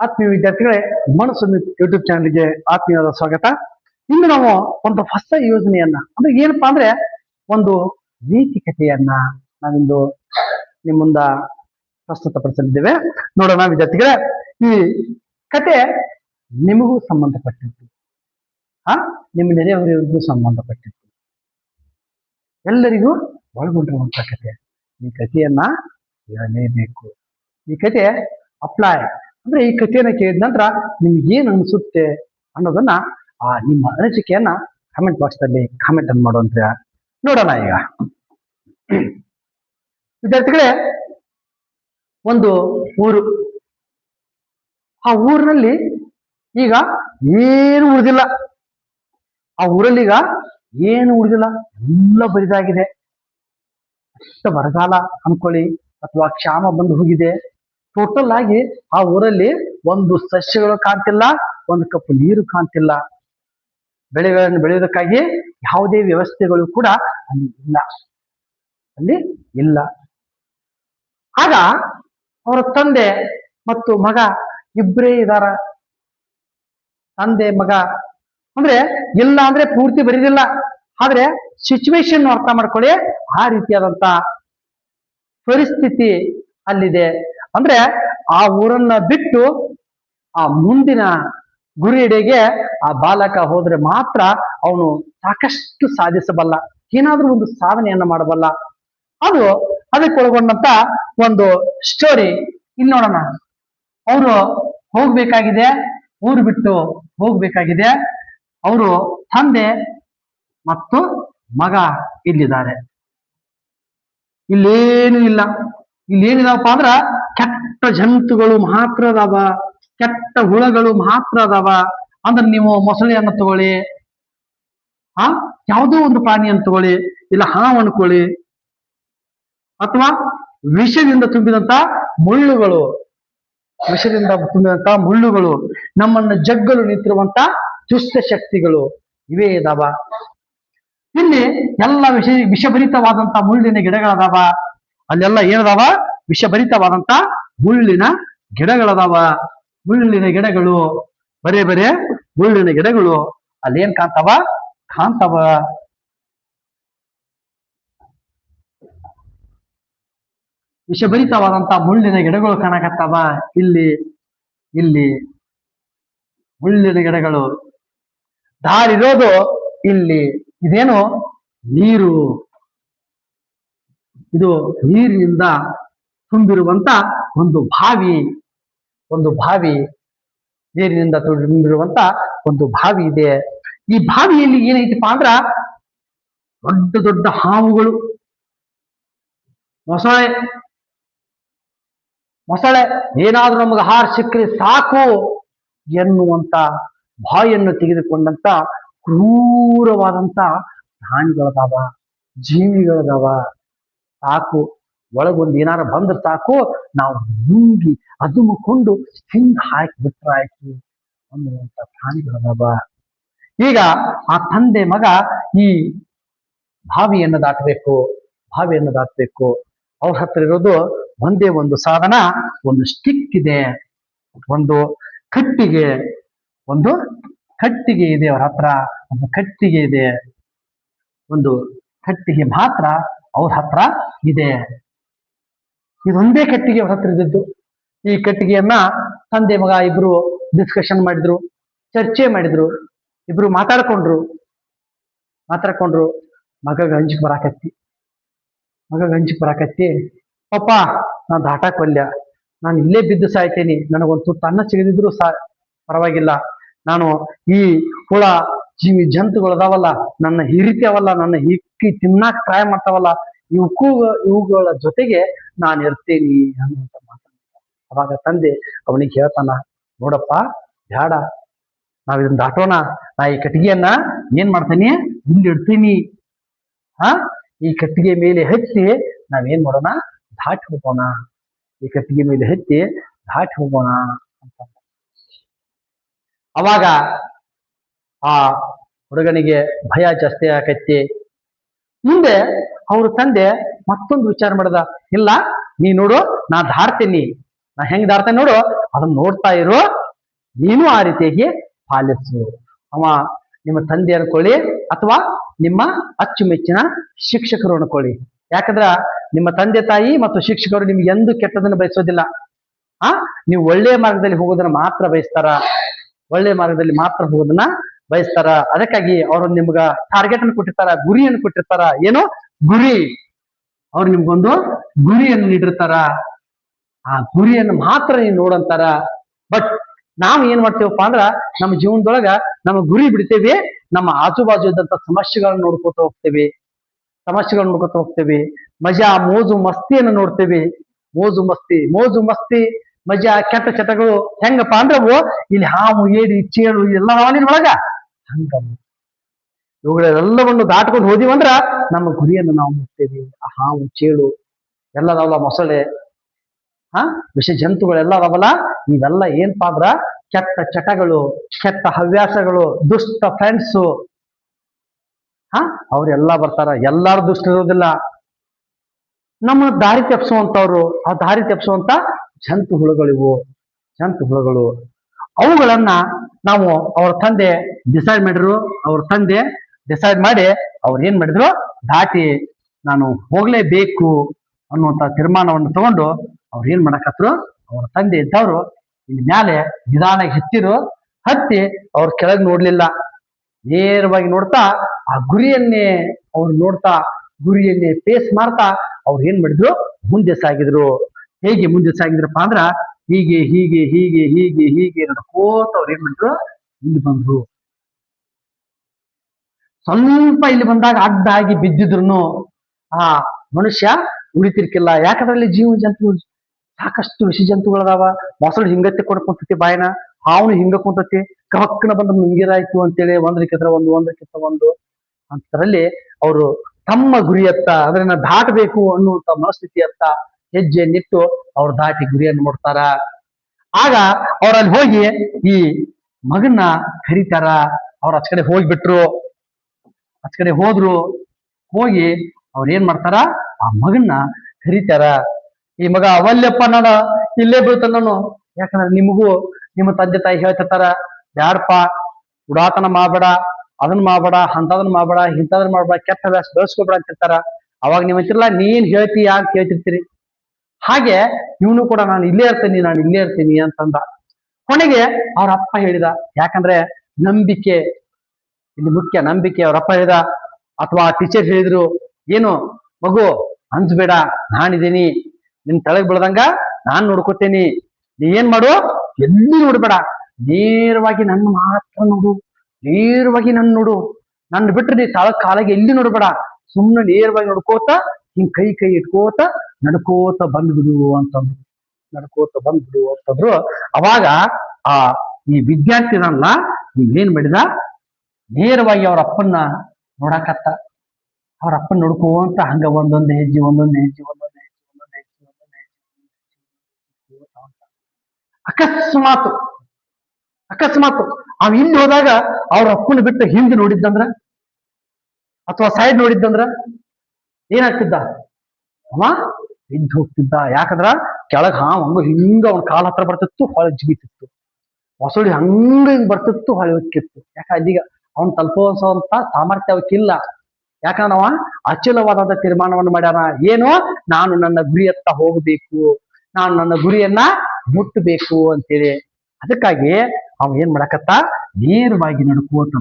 ಆತ್ಮೀಯ ವಿದ್ಯಾರ್ಥಿಗಳೇ, ಮನಸ್ಸು ಯೂಟ್ಯೂಬ್ ಚಾನಲ್ಗೆ ಆತ್ಮೀಯವಾದ ಸ್ವಾಗತ. ಇನ್ನು ನಾವು ಒಂದು ಹೊಸ ಯೋಜನೆಯನ್ನ ಅಂದ್ರೆ ಏನಪ್ಪಾ ಅಂದ್ರೆ ಒಂದು ನೀತಿ ಕಥೆಯನ್ನ ನಾವಿಂದು ನಿಮ್ಮ ಮುಂದ ಪ್ರಸ್ತುತಪಡಿಸಲಿದ್ದೇವೆ. ನೋಡೋಣ ವಿದ್ಯಾರ್ಥಿಗಳೇ, ಈ ಕತೆ ನಿಮಗೂ ಸಂಬಂಧಪಟ್ಟಿತ್ತು, ನಿಮ್ಮ ನೆರೆಯವರಿಗೂ ಸಂಬಂಧಪಟ್ಟಿತ್ತು, ಎಲ್ಲರಿಗೂ ಒಳಗೊಂಡಿರುವಂತಹ ಕತೆ. ಈ ಕಥೆಯನ್ನ ಹೇಳಲೇಬೇಕು. ಈ ಕತೆ ಅಪ್ಲೈ ಅಂದ್ರೆ ಈ ಕಥೆಯನ್ನ ಕೇಳಿದ ನಂತರ ನಿಮ್ಗೆ ಏನ್ ಅನ್ಸುತ್ತೆ ಅನ್ನೋದನ್ನ ನಿಮ್ಮ ಅನಿಸಿಕೆಯನ್ನ ಕಮೆಂಟ್ ಬಾಕ್ಸ್ ನಲ್ಲಿ ಕಾಮೆಂಟ್ ಅನ್ನು ಮಾಡುವಂತ ನೋಡೋಣ. ಈಗ ವಿದ್ಯಾರ್ಥಿಗಳೇ, ಒಂದು ಊರು, ಆ ಊರಿನಲ್ಲಿ ಈಗ ಏನು ಉಳಿದಿಲ್ಲ. ಆ ಊರಲ್ಲಿ ಈಗ ಏನು ಉಳಿದಿಲ್ಲ, ಎಲ್ಲ ಬರಿದಾಗಿದೆ. ಅಷ್ಟ ಬರಗಾಲ ಅನ್ಕೊಳ್ಳಿ ಅಥವಾ ಕ್ಷಾಮ ಬಂದು ಹೋಗಿದೆ. ಟೋಟಲ್ ಆಗಿ ಆ ಊರಲ್ಲಿ ಒಂದು ಸಸ್ಯಗಳು ಕಾಣ್ತಿಲ್ಲ, ಒಂದು ಕಪ್ಪು ನೀರು ಕಾಣ್ತಿಲ್ಲ. ಬೆಳೆಗಳನ್ನು ಬೆಳೆಯುವುದಕ್ಕಾಗಿ ಯಾವುದೇ ವ್ಯವಸ್ಥೆಗಳು ಕೂಡ ಅಲ್ಲಿ ಇಲ್ಲ. ಆಗ ಅವರ ತಂದೆ ಮತ್ತು ಮಗ ಇಬ್ಬರೇ ಇದಾರ. ತಂದೆ ಮಗ ಅಂದ್ರೆ ಇಲ್ಲ ಅಂದ್ರೆ ಪೂರ್ತಿ ಬರಿದಿಲ್ಲ, ಆದ್ರೆ ಸಿಚುವೇಶನ್ ಅರ್ಥ ಮಾಡ್ಕೊಳ್ಳಿ. ಆ ರೀತಿಯಾದಂತ ಪರಿಸ್ಥಿತಿ ಅಲ್ಲಿದೆ. ಅಂದ್ರೆ ಆ ಊರನ್ನ ಬಿಟ್ಟು ಆ ಮುಂದಿನ ಗುರಿಯೆಡೆಗೆ ಆ ಬಾಲಕ ಹೋದ್ರೆ ಮಾತ್ರ ಅವನು ಸಾಕಷ್ಟು ಸಾಧಿಸಬಲ್ಲ, ಏನಾದ್ರೂ ಒಂದು ಸಾಧನೆಯನ್ನ ಮಾಡಬಲ್ಲ. ಅದಕ್ಕೆ ಒಳಗೊಂಡಂತ ಒಂದು ಸ್ಟೋರಿ ಇಲ್ಲಿ ನೋಡೋಣ. ಅವರು ಹೋಗ್ಬೇಕಾಗಿದೆ, ಊರು ಬಿಟ್ಟು ಹೋಗ್ಬೇಕಾಗಿದೆ. ಅವರು ತಂದೆ ಮತ್ತು ಮಗ ಇಲ್ಲಿದ್ದಾರೆ. ಇಲ್ಲೇನು ಇಲ್ಲ. ಇಲ್ಲೇನಿದಾವಪ್ಪ ಅಂದ್ರ ಕೆಟ್ಟ ಜಂತುಗಳು ಮಾತ್ರ ಅದಾವ, ಕೆಟ್ಟ ಹುಳಗಳು ಮಾತ್ರ ಅದಾವ. ಅಂದ್ರೆ ನೀವು ಮೊಸಳೆಯನ್ನು ತಗೊಳ್ಳಿ, ಯಾವುದೋ ಒಂದು ಪ್ರಾಣಿಯನ್ನು ತಗೊಳ್ಳಿ, ಇಲ್ಲ ಹಾವು ಅನ್ಕೊಳ್ಳಿ, ಅಥವಾ ವಿಷದಿಂದ ತುಂಬಿದಂತ ಮುಳ್ಳುಗಳು, ನಮ್ಮನ್ನ ಜಗ್ಗಲು ನಿಂತಿರುವಂತ ದುಷ್ಟ ಶಕ್ತಿಗಳು ಇವೇ ಇದಾವ. ಇಲ್ಲಿ ಎಲ್ಲ ವಿಷಭರಿತವಾದಂತ ಮುಳ್ಳಿನ ಗಿಡಗಳದಾವ. ಅಲ್ಲೆಲ್ಲ ಏನದಾವ? ವಿಷಭರಿತವಾದಂತ ಮುಳ್ಳಿನ ಗಿಡಗಳದಾವ. ಮುಳ್ಳಿನ ಗಿಡಗಳು, ಬರೇ ಮುಳ್ಳಿನ ಗಿಡಗಳು ಅಲ್ಲೇನ್ ಕಾಣ್ತಾವ. ವಿಷಭರಿತವಾದಂತ ಮುಳ್ಳಿನ ಗಿಡಗಳು ಕಾಣಕತ್ತಾವ. ಇಲ್ಲಿ ಮುಳ್ಳಿನ ಗಿಡಗಳು, ದಾರಿರೋದು ಇಲ್ಲಿ. ಇದೇನು? ನೀರು. ಇದು ನೀರಿನಿಂದ ತುಂಬಿರುವಂತ ಒಂದು ಬಾವಿ, ನೀರಿನಿಂದ ತುಂಬಿರುವಂತ ಒಂದು ಬಾವಿ ಇದೆ. ಈ ಬಾವಿಯಲ್ಲಿ ಏನೈತಿಪ್ಪ ಅಂದ್ರ ದೊಡ್ಡ ದೊಡ್ಡ ಹಾವುಗಳು, ಮೊಸಳೆ ಏನಾದ್ರೂ ನಮಗೆ ಆಹಾರ ಸಿಕ್ಕರೆ ಸಾಕು ಎನ್ನುವಂತ ಬಾಯನ್ನು ತೆಗೆದುಕೊಂಡಂತ ಕ್ರೂರವಾದಂತ ಪ್ರಾಣಿಗಳದಾವ, ಜೀವಿಗಳದಾವ. ಸಾಕು, ಒಳಗೊಂದು ಏನಾರ ಬಂದ್ರೆ ಸಾಕು, ನಾವು ನುಂಗಿ ಅದುಮಕೊಂಡು ಹಿಂದೆ ಹಾಕಿ ಬಿಟ್ರಾಯ್ತು ಅನ್ನುವಂತ ಪ್ರಾಣಿಗಳದಾವ. ಈಗ ಆ ತಂದೆ ಮಗ ಈ ಬಾವಿಯನ್ನು ದಾಟಬೇಕು. ಅವ್ರ ಹತ್ರ ಇರೋದು ಒಂದೇ ಒಂದು ಸಾಧನ, ಒಂದು ಸ್ಟಿಕ್ ಇದೆ, ಒಂದು ಕಟ್ಟಿಗೆ ಇದೆ ಅವ್ರ ಹತ್ರ. ಒಂದು ಕಟ್ಟಿಗೆ ಇದೆ, ಒಂದು ಕಟ್ಟಿಗೆ ಮಾತ್ರ ಅವ್ರ ಹತ್ರ ಇದೆ. ಇದೊಂದೇ ಕಟ್ಟಿಗೆ ಅವ್ರ ಹತ್ರ ಇದ್ದದ್ದು. ಈ ಕಟ್ಟಿಗೆಯನ್ನ ತಂದೆ ಮಗ ಇಬ್ರು ಡಿಸ್ಕಷನ್ ಮಾಡಿದ್ರು, ಚರ್ಚೆ ಮಾಡಿದ್ರು, ಇಬ್ರು ಮಾತಾಡ್ಕೊಂಡ್ರು. ಮಗಗ ಅಂಜಿಕ್ ಬರಾಕತ್ತಿ, ಪಪ್ಪ ನಾ ದಾಟಾಕ್ ಒಲ್ಯ, ನಾನು ಇಲ್ಲೇ ಬಿದ್ದು ಸಾಯ್ತೇನಿ, ನನಗೊಂದು ತುತ್ತು ಅನ್ನ ಸಿಗದಿದ್ರು ಪರವಾಗಿಲ್ಲ, ನಾನು ಈ ಹುಳ ಜಂತುಗಳದಾವಲ್ಲ, ನನ್ನ ಹಿರಿತಾವಲ್ಲ, ನನ್ನ ಹಿಕ್ಕಿ ತಿನ್ನಾಕ್ ಟ್ರೈ ಮಾಡ್ತಾವಲ್ಲ, ಇವುಗಳ ಜೊತೆಗೆ ನಾನು ಇರ್ತೇನಿ ಅನ್ನುವಂತ ಮಾತನ್ನ ಅವಾಗ ತಂದೆ ಅವನಿಗೆ ಹೇಳ್ತಾನ, ನೋಡಪ್ಪ ಬ್ಯಾಡ, ನಾವ್ ಇದನ್ನ ದಾಟೋಣ. ನಾ ಈ ಕಟ್ಟಿಗೆಯನ್ನ ಏನ್ ಮಾಡ್ತೇನಿ, ಇಲ್ಲಿ ಇಡ್ತೀನಿ. ಈ ಕಟ್ಟಿಗೆ ಮೇಲೆ ಹತ್ತಿ ನಾವೇನ್ ಮಾಡೋಣ, ದಾಟಿ ಹೋಗೋಣ. ಈ ಕಟ್ಟಿಗೆ ಮೇಲೆ ಹತ್ತಿ ದಾಟಿ ಹೋಗೋಣ ಅಂತ. ಅವಾಗ ಆ ಹುಡುಗನಿಗೆ ಭಯ ಜಾಸ್ತಿ ಆಕೈತಿ. ಮುಂದೆ ಅವ್ರ ತಂದೆ ಮತ್ತೊಂದು ವಿಚಾರ ಮಾಡ್ದ, ಇಲ್ಲ ನೀ ನೋಡು, ನಾ ದಾಡ್ತೀನಿ, ನಾ ಹೆಂಗ್ ದಾಡ್ತೇನೆ ನೋಡು, ಅದನ್ನ ನೋಡ್ತಾ ಇರು, ನೀನು ಆ ರೀತಿಯಾಗಿ ಪಾಲಿಸು. ಅವ ನಿಮ್ಮ ತಂದೆ ಅನ್ಕೊಳ್ಳಿ ಅಥವಾ ನಿಮ್ಮ ಅಚ್ಚುಮೆಚ್ಚಿನ ಶಿಕ್ಷಕರು ಅನ್ಕೊಳ್ಳಿ. ಯಾಕಂದ್ರ ನಿಮ್ಮ ತಂದೆ ತಾಯಿ ಮತ್ತು ಶಿಕ್ಷಕರು ನಿಮ್ಗೆ ಎಂದು ಕೆಟ್ಟದನ್ನು ಬಯಸೋದಿಲ್ಲ. ನೀವು ಒಳ್ಳೆಯ ಮಾರ್ಗದಲ್ಲಿ ಹೋಗೋದನ್ನ ಮಾತ್ರ ಬಯಸ್ತಾರ, ಒಳ್ಳೆಯ ಮಾರ್ಗದಲ್ಲಿ ಮಾತ್ರ ಹೋಗೋದನ್ನ ಬಯಸ್ತಾರ. ಅದಕ್ಕಾಗಿ ಅವರು ನಿಮ್ಗ ಟಾರ್ಗೆಟ್ ಅನ್ನು ಕೊಟ್ಟಿರ್ತಾರ, ಗುರಿಯನ್ನು ಕೊಟ್ಟಿರ್ತಾರ. ಏನು ಗುರಿ? ಅವ್ರು ನಿಮ್ಗೊಂದು ಗುರಿಯನ್ನು ನೀಡಿರ್ತಾರ. ಆ ಗುರಿಯನ್ನು ಮಾತ್ರ ನೀವು ನೋಡಂತಾರ. ಬಟ್ ನಾವ್ ಏನ್ ಮಾಡ್ತೇವಪ್ಪ ಅಂದ್ರ ನಮ್ಮ ಜೀವನದೊಳಗ ನಮ್ಮ ಗುರಿ ಬಿಡ್ತೇವೆ, ನಮ್ಮ ಆಜು ಬಾಜು ಇದ್ದಂತ ಸಮಸ್ಯೆಗಳನ್ನ ನೋಡ್ಕೊತ ಹೋಗ್ತೇವೆ, ಸಮಸ್ಯೆಗಳನ್ನ ನೋಡ್ಕೊತ ಹೋಗ್ತೇವೆ. ಮಜಾ ಮೋಜು ಮಸ್ತಿಯನ್ನು ನೋಡ್ತೇವೆ. ಮೋಜು ಮಸ್ತಿ ಮಜಾ ಕೆಟ್ಟ ಚಟಗಳು ಹೆಂಗಪ್ಪ ಅಂದ್ರವು ಇಲ್ಲಿ ಹಾವು ಏಡಿ ಚೇಳು ಎಲ್ಲ ಒಳಗ ಹಂಗ ಇವುಗಳೆಲ್ಲವನ್ನು ದಾಟ್ಕೊಂಡು ಹೋದಿವಂದ್ರ ನಮ್ಮ ಗುರಿಯನ್ನು ನಾವು ಮುಟ್ತೇವೆ. ಆ ಹಾವು ಚೇಳು ಎಲ್ಲದವಲ್ಲ, ಮೊಸಳೆ, ವಿಷ ಜಂತುಗಳೆಲ್ಲ ಅದಾವಲ್ಲ, ಇವೆಲ್ಲ ಏನಪ್ಪಾ ಅಂದ್ರ ಕೆಟ್ಟ ಚಟಗಳು, ಕೆಟ್ಟ ಹವ್ಯಾಸಗಳು, ದುಷ್ಟ ಫ್ರೆಂಡ್ಸು. ಅವ್ರೆಲ್ಲಾ ಬರ್ತಾರ. ಎಲ್ಲಾರು ದುಷ್ಟ ಇರೋದಿಲ್ಲ. ನಮ್ಮ ದಾರಿ ತಪ್ಪಿಸುವಂತವ್ರು, ಆ ದಾರಿ ತಪ್ಪಿಸುವಂತ ಜಂತು ಹುಳುಗಳು. ಅವುಗಳನ್ನ ನಾವು ಅವ್ರ ತಂದೆ ಡಿಸೈಡ್ ಮಾಡಿ ಅವ್ರು ಏನ್ ಮಾಡಿದ್ರು, ದಾಟಿ ನಾನು ಹೋಗ್ಲೇಬೇಕು ಅನ್ನುವಂತ ತೀರ್ಮಾನವನ್ನು ತಗೊಂಡು ಅವ್ರು ಏನ್ ಮಾಡಕತ್ರು, ಅವ್ರ ತಂದೆ ಇದ್ದವ್ರು ಇಲ್ಲಿ ಮ್ಯಾಲೆ ನಿಧಾನ ಹತ್ತಿ ಅವ್ರ ಕೆಳಗ್ ನೋಡ್ಲಿಲ್ಲ. ನೇರವಾಗಿ ನೋಡ್ತಾ ಆ ಗುರಿಯನ್ನೇ ಫೇಸ್ ಮಾಡ್ತಾ ಅವ್ರು ಏನ್ ಮಾಡಿದ್ರು, ಮುಂದೆ ಸಾಗಿದ್ರು. ಹೇಗೆ ಮುಂದೆ ಸಾಗಿದ್ರಪ್ಪ ಅಂದ್ರ ಹೀಗೆ ನಡ್ಕೋತ ಅವ್ರು ಏನ್ ಮಾಡಿದ್ರು, ಇಲ್ಲಿ ಬಂದ್ರು. ಸ್ವಲ್ಪ ಇಲ್ಲಿ ಬಂದಾಗ ಅಡ್ಡಾಗಿ ಬಿದ್ದಿದ್ರು ಆ ಮನುಷ್ಯ ಉಳಿತಿರ್ಕಿಲ್ಲ. ಯಾಕಂದ್ರೆ ಜೀವ ಜಂತು ಸಾಕಷ್ಟು ವಿಷ ಜಂತುಗಳದಾವ. ಮೊಸಳು ಹಿಂಗತ್ತೆ ಕೊಡ ಕುಂತತಿ ಬಾಯಿನ, ಹಾವನು ಹಿಂಗ ಕುಂತತಿ, ಕವಕ್ಕನ ಬಂದ ಮುಂಗಿರಾಯ್ತು ಅಂತೇಳಿ ಒಂದಕ್ಕಿಂತ ಒಂದು ಅಂತರಲ್ಲಿ ಅವರು ತಮ್ಮ ಗುರಿಯತ್ತ, ಅದನ್ನ ದಾಟಬೇಕು ಅನ್ನುವಂತ ಮನಸ್ಥಿತಿಯತ್ತ ಹೆಜ್ಜೆ ನಿಟ್ಟು ಅವ್ರು ದಾಟಿ ಗುರಿಯನ್ನು ಮುಟ್ತಾರ. ಆಗ ಅವ್ರಲ್ಲಿ ಹೋಗಿ ಈ ಮಗನ್ನ ಕರೀತಾರ. ಅವ್ರ ಆಚ ಕಡೆ ಹೋಗ್ಬಿಟ್ರು. ಹೋಗಿ ಅವ್ರ ಏನ್ ಮಾಡ್ತಾರ, ಆ ಮಗನ್ನ ಕರೀತಾರ. ಈ ಮಗ ಅವಲ್ಯಪ್ಪ ನಾನ ಇಲ್ಲೇ ಬೀಳ್ತಾನ ನಾನು. ಯಾಕಂದ್ರೆ ನಿಮಗೂ ನಿಮ್ಮ ತಂದೆ ತಾಯಿ ಹೇಳ್ತಿರ್ತಾರ, ಬ್ಯಾಡಪ್ಪ, ಉಡಾತನ ಮಾಡ್ಬೇಡ, ಅದನ್ನ ಮಾಡ್ಬೇಡ, ಅಂತದನ್ನ ಮಾಡ್ಬೇಡ, ಇಂಥದನ್ನ ಮಾಡ್ಬೇಡ, ಕೆಟ್ಟ ಹವ್ಯಾಸ ಬೆಳೆಸ್ಕೊಬೇಡ ಅಂತಿರ್ತಾರ. ಅವಾಗ ನೀವ್ ಅಂತಿರಲ್ಲ, ನೀನ್ ಹೇಳ್ತೀಯ ಅಂತ ಕೇಳ್ತಿರ್ತೀರಿ. ಹಾಗೆ ಇವನು ಕೂಡ ನಾನು ಇಲ್ಲೇ ಇರ್ತೀನಿ ಅಂತಂದ. ಕೊನೆಗೆ ಅವ್ರ ಅಪ್ಪ ಹೇಳಿದ, ಯಾಕಂದ್ರೆ ನಂಬಿಕೆ ಇಲ್ಲಿ ಮುಖ್ಯ. ನಂಬಿಕೆ ಅವ್ರ ಅಪ್ಪ ಹೇಳಿದ, ಅಥವಾ ಟೀಚರ್ ಹೇಳಿದ್ರು, ಏನು ಮಗು ಅಂಜ್ಬೇಡ, ನಾನಿದ್ದೀನಿ, ನಿನ್ ತಳಗ್ ಬೀಳದಂಗ ನಾನ್ ನೋಡ್ಕೋತೇನಿ. ನೀ ಏನ್ ಮಾಡು, ಎಲ್ಲಿ ನೋಡ್ಬೇಡ, ನೇರವಾಗಿ ನನ್ನ ಮಾತ್ರ ನೋಡು, ನನ್ನ ಬಿಟ್ರೆ ನೀ ತಳಗ್ ಕಾಲಾಗಿ ಎಲ್ಲಿ ನೋಡ್ಬೇಡ, ಸುಮ್ಮನೆ ನೇರವಾಗಿ ನೋಡ್ಕೋತ ಹಿಂಗ್ ಕೈ ಇಟ್ಕೋತ ನಡ್ಕೋತ ಬಂದ್ಬಿಡು ಅಂತಂದ್ರು. ಅವಾಗ ಆ ಈ ವಿದ್ಯಾರ್ಥಿನಲ್ಲ ನೀವೇನ್ ಮಾಡಿದ, ನೇರವಾಗಿ ಅವ್ರ ಅಪ್ಪನ್ನ ನೋಡಕತ್ತ. ಅವ್ರ ಅಪ್ಪನ ನೋಡ್ಕೋಂತ ಹಂಗ ಒಂದೊಂದು ಹೆಜ್ಜೆ ಅಕಸ್ಮಾತ್ ಅವ್ ಇಲ್ಲಿ ಹೋದಾಗ ಅವ್ರ ಅಪ್ಪನ ಬಿಟ್ಟು ಹಿಂದೆ ನೋಡಿದ್ದಂದ್ರ ಅಥವಾ ಸೈಡ್ ನೋಡಿದ್ದಂದ್ರ ಏನಾಗ್ತಿದ್ದ, ಅವ ಹಿಂದ್ ಹೋಗ್ತಿದ್ದ. ಯಾಕಂದ್ರ ಕೆಳಗ್ ಹಂಗ ಹಿಂಗ ಅವ್ನ ಕಾಲ ಹತ್ರ ಬರ್ತಿತ್ತು, ಹೊಳೆ ಜಿಗಿತಿತ್ತು. ಮೊಸಳಿ ಹಂಗ ಬರ್ತಿತ್ತು, ಹೊಳೆ ಹೊಕ್ಕಿತ್ತು. ಯಾಕ ಅಲ್ಲಿಗ ಅವ್ನ್ ತಲುಪುವಂತ ಸಾಮರ್ಥ್ಯ ಅವಕ್ಕಿಲ್ಲ. ಯಾಕಂದ್ರೆ ಅವ ಅಚಲವಾದಂತ ತೀರ್ಮಾನವನ್ನು ಮಾಡ್ಯಾನ. ಏನು, ನಾನು ನನ್ನ ಗುರಿಯತ್ತ ಹೋಗ್ಬೇಕು, ನಾನು ನನ್ನ ಗುರಿಯನ್ನ ಮುಟ್ಟಬೇಕು ಅಂತೇಳಿ. ಅದಕ್ಕಾಗಿ ಅವ ಏನ್ ಮಾಡಕತ್ತ, ನೇರವಾಗಿ ನಡ್ಕೋತ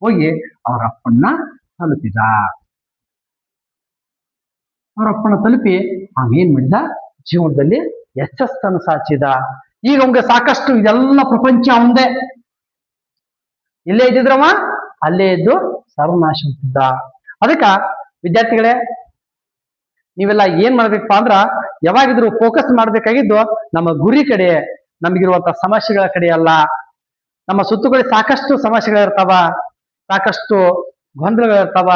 ಹೋಗಿ ಅವ್ರ ಅಪ್ಪನ್ನ ತಲುಪಿದ. ಅವ್ರ ಅಪ್ಪನ ತಲುಪಿ ಅವೇನ್ ಮಾಡಿದ, ಜೀವನದಲ್ಲಿ ಯಶಸ್ಸನ್ನು ಸಾಧಿಸಿದ. ಈಗ ಅವಂಗೆ ಸಾಕಷ್ಟು ಇದೆಲ್ಲ ಪ್ರಪಂಚ ಅವಂದೇ. ಇಲ್ಲೇ ಇದ್ದಿದ್ರವ ಅಲ್ಲೇ ಇದ್ದು ಸರ್ವನಾಶ ಅಂತಿದ್ದ. ಅದಕ್ಕ ವಿದ್ಯಾರ್ಥಿಗಳೇ, ನೀವೆಲ್ಲ ಏನ್ ಮಾಡ್ಬೇಕಪ್ಪ ಅಂದ್ರ ಯಾವಾಗಿದ್ರು ಫೋಕಸ್ ಮಾಡ್ಬೇಕಾಗಿದ್ದು ನಮ್ಮ ಗುರಿ ಕಡೆ, ನಮಗಿರುವಂತ ಸಮಸ್ಯೆಗಳ ಕಡೆ ಅಲ್ಲ. ನಮ್ಮ ಸುತ್ತುಗಡೆ ಸಾಕಷ್ಟು ಸಮಸ್ಯೆಗಳಿರ್ತಾವ, ಸಾಕಷ್ಟು ಗೊಂದಲಗಳಿರ್ತಾವ,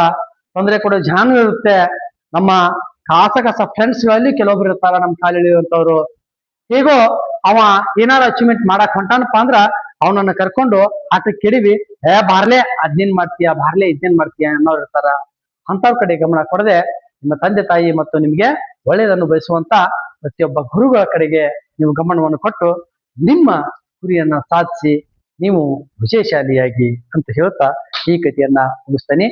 ತೊಂದರೆ ಕೊಡೋ ಜನಗಳು ಇರುತ್ತೆ. ನಮ್ಮ ಕಸ ಫ್ರೆಂಡ್ಸ್ಗಳಲ್ಲಿ ಕೆಲವೊಬ್ರು ಇರ್ತಾರ, ನಮ್ಮ ಕಾಲ ಎಳೆಯುವಂತವ್ರು. ಹೇಗೋ ಅವ ಏನಾರು ಅಚೀವ್ಮೆಂಟ್ ಮಾಡಕ್ ಹೊಂಟಾನಪ್ಪ ಅಂದ್ರ ಅವನನ್ನ ಕರ್ಕೊಂಡು ಆಟಕ್ಕೆ ಕೆಡಿವಿ, ಬಾರ್ಲೆ ಅದ್ನೇನ್ ಮಾಡ್ತೀಯ, ಬಾರ್ಲೆ ಇದ್ನೇನ್ ಮಾಡ್ತೀಯ ಅನ್ನೋರು ಇರ್ತಾರ. ಅಂತವ್ರ ಕಡೆ ಗಮನ ಕೊಡದೆ ನಿಮ್ಮ ತಂದೆ ತಾಯಿ ಮತ್ತು ನಿಮ್ಗೆ ಒಳ್ಳೆಯದನ್ನು ಬಯಸುವಂತ ಪ್ರತಿಯೊಬ್ಬ ಗುರುಗಳ ಕಡೆಗೆ ನೀವು ಗಮನವನ್ನು ಕೊಟ್ಟು ನಿಮ್ಮ ಗುರಿಯನ್ನ ಸಾಧಿಸಿ ನೀವು ವಿಜಯಶಾಲಿಯಾಗಿ ಅಂತ ಹೇಳ್ತಾ ಈ ಕಥೆಯನ್ನ ಮುಗಿಸ್ತೇನೆ.